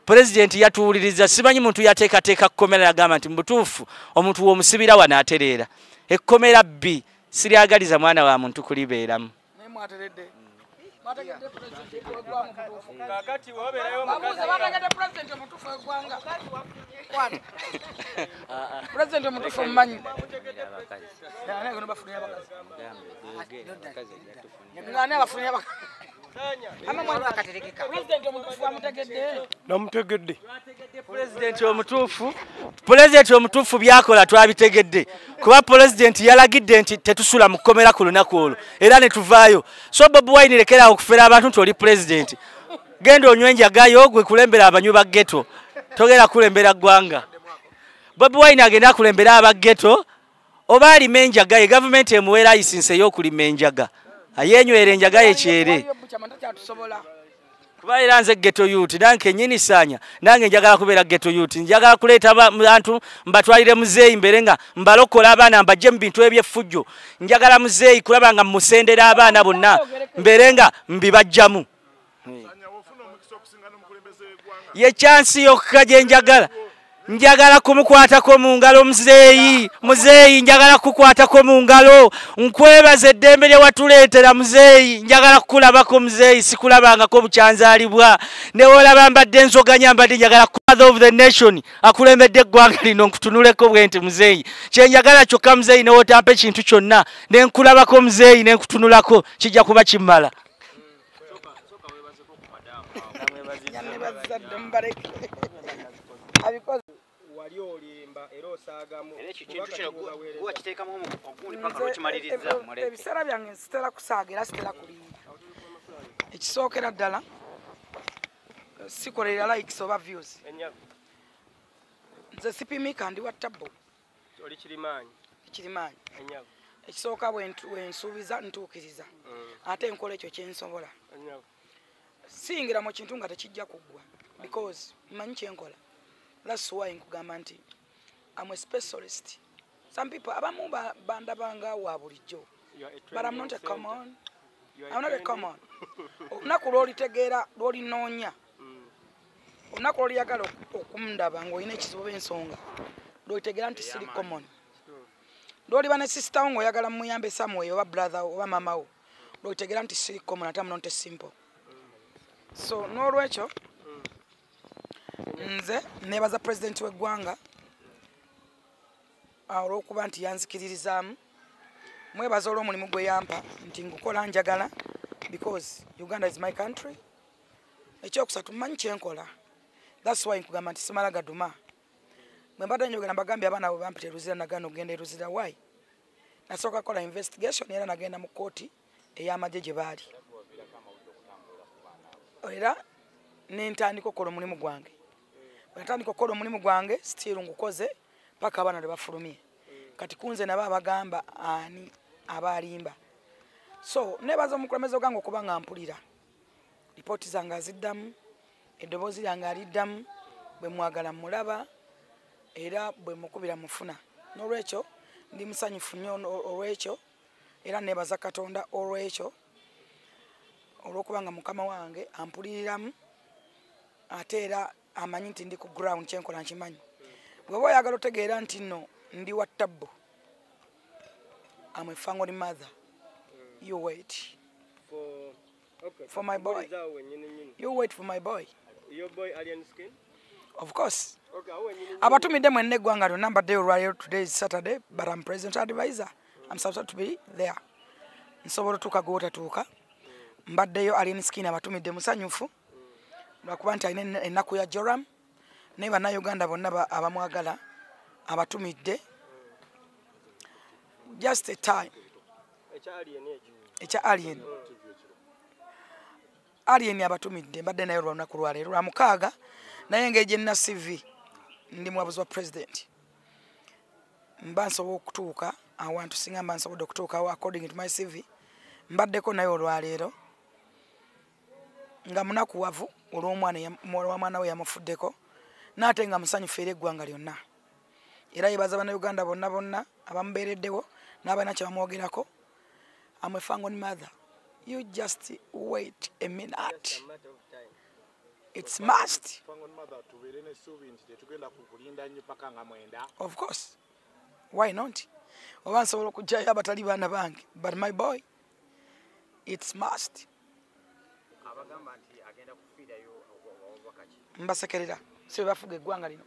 President yatuwuliriza simanyi muntu yateekateeka kkomera yagamba nti mubutuufu omuntu w'omusibira wano atereera ekkomera bbi siryagaliza mwana wa muntu kulibeeramu kakati wobeerayo President omutuufu omumanyi ng'ani abafunye namutegedde President omutuufu byakola twabitegedde kuba President yalagidde nti tetusula mu kkomera ku lunaku olwo era ne tuvaayo so Bobi Wine lekera okufera abantu nti oli President genda onywe enjagayo gwe kulembera abanywi ba ghetto togera kulembera ggwanga Bobi Wine agenda kulembera aba ghetto oba alima enjaga ye gavumenti emuweera ayisinse y'okulima enjaga ayenywera enjaga yekyere kuba era nze ghetto youth nange nyini sanya nange njagala kubeera ghetto youth njagala kuleeta abantu mbatwalire muzeeyi mbere nga mbalokola abaana mbajje mu bintu eby'effujjo njagala muzeeyi kulaba nga musendera abaana bonna mbere nga mbibajjamu ye chansi yokka gye njagala kumukwatako mu ngalo muzeeyi njagala kukwatako mu ngalo nkwebaza eddembe lye watuleetera muzeeyi njagala kukulabako muzeeyi sikulabangako bukyanzaalibwa ne wolaba mbadde enzoganya mbadde njagala father of the nation akulembedde eggwanga lino nkutunuleko bwe nti muzeeyi kyenjagala kyokka muzeeyi newotampa ekintu kyonna ne nkulabako muzeeyi ne nkutunulako kijja kuba kimmala wali olimba era osaagamu ebiseera byange nsitera kusaaga era sitera kulimba ekisookera ddala sikolera likes oba views nze sipimika ndi wa tabbo oli kirimaanyi ekisooka bwensuubiza ntuukiriza ate enkola ekyo kyensobola siyingira mu kintu nga tekijja kuggwa because mmanyi kyenkola. That's why nkugamba nti I'm a specialist. Some people abamu bandabanga wa bulijjo, but I'm not a common. I'm not a common. Olunaku lw'olitegeera lw'olinoonya olunaku lw'oliyagala okundaba ng'olina ekizibu ensonga lw'olitegeera nti siri common. Lw'oliba ne sister wo ng'oyagala muyambe somewhere oba brother oba mama wo lw'olitegeera nti siri common ate I'm not simple. So n'olwekyo nze nebaza president w'eggwanga olw'okuba nti yanzikiririzaamu mwebaza olw'omulimu gwe yampa nti ngukola njagala because Uganda is my country. Ekyokusatu mmanyi kyenkola. That's why nkugamba nti simala gaduma bwe mbadde njogera mbagambye abaana bwe bampita eruzira nagana okugenda eruzira why nasooka kola investigation era nagenda mu kooti ey'amagye gye baali era nentandika okukola omulimu gwange. Natandika okukola omulimu gwange still ngukoze paka abaana lwe bafulumye kati kunze nabo abagamba ani abalimba. So nebaza omukulembeze gange okuba nga mpulira lipooti zange aziddamu eddoboozi lyange aliddamu bwe mwagala mulaba era bwe mukubira mufuna. N'olwekyo ndi musanyufu nnyo olwekyo era nebaza Katonda olwekyo olw'okuba nga mukama wange ampuliriramu ate era amanyi nti ndi ku ground kyenkola nkimanyi. Bw'oba oyagala otegeera nti nno ndi wa tabbo I'm a family mother. You wait for my boy. You wait for my boy. Your boy alien skin? Of course. Abatumidde mwenna eggwanga lyonna mbaddeyo olwaleero. Today is Saturday but I'm president advisor. I'm supposed to be there. Nsobola otuuka gw'otatuuka. Mbaddeyo alien skin abatumidde musanyufu lwakuba nti alina ennaku ya Joram naye bannayuganda bonna abamwagala abatumidde just a time ekya alien abatumidde mbadde nayo lwanaku lwaleero lwa mukaaga naye engeri gye nina CV ndi muwabuzi wa president mba nsobola okutuuka awantu singa mba nsobodde okutuukawo according to my CV mbaddeko naye olwaleero nga munakuwavu olw'omwana we yamufuddeko n'ate nga musanyufu era eggwanga lyonna era yebaza bannayuganda bonna abamubeereddewo n'abalina kye bamwogerako. I'm a family mother. You just wait a minute. It's must. Of course. Why not? Oba nsobola okugyayo abatali baana bange but my boy it's must. Mbasekerera sibe bafuga eggwanga lino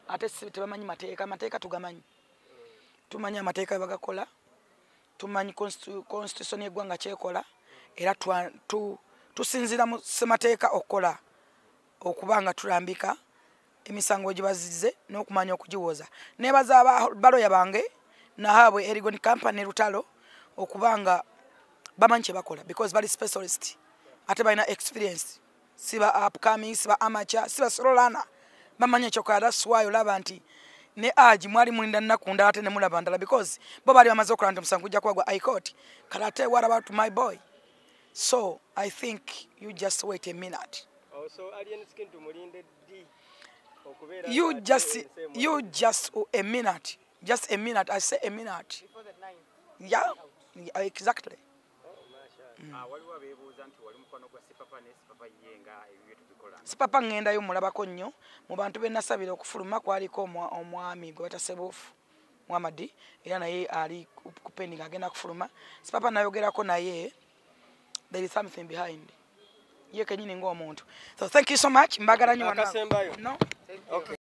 ate tebamanyi mateeka tugamanyi tumanyi amateeka bagakola tumanyi constitution y'eggwanga kyekola era tusinzira mu ssemateeka okukola okubanga tulambika emisango gibazize n'okumanya okugiwoza. Nebaza baloya bange nahabwe Erigon Company Lutalo okubanga bamanyi kye bakola because bali specialist ate balina experience siba upcoming siba amateur siba solana bamanyi ekyokola. That's why olaba nti ne aji mwali mulinda nakunda ate ne mulaba ndala because bo bali bamaze okola nti omusango gujja kwagwa high court. Kalate what about my boy? So I think you just wait a minute. You just a minute. Just a minute. I say a minute. Yeah, exactly. Sipapa ngenda yo mulabako nnyo mu bantu be nasabira okufuluma kwaliko omwami gwe batasebufu Muhammad era naye ali ku pending agenda kufuluma. Sipapa nayogerako naye, there is something behind. Ye kenyini ng'omuntu. So thank you so much. Mbagala nnyo. No? Okay.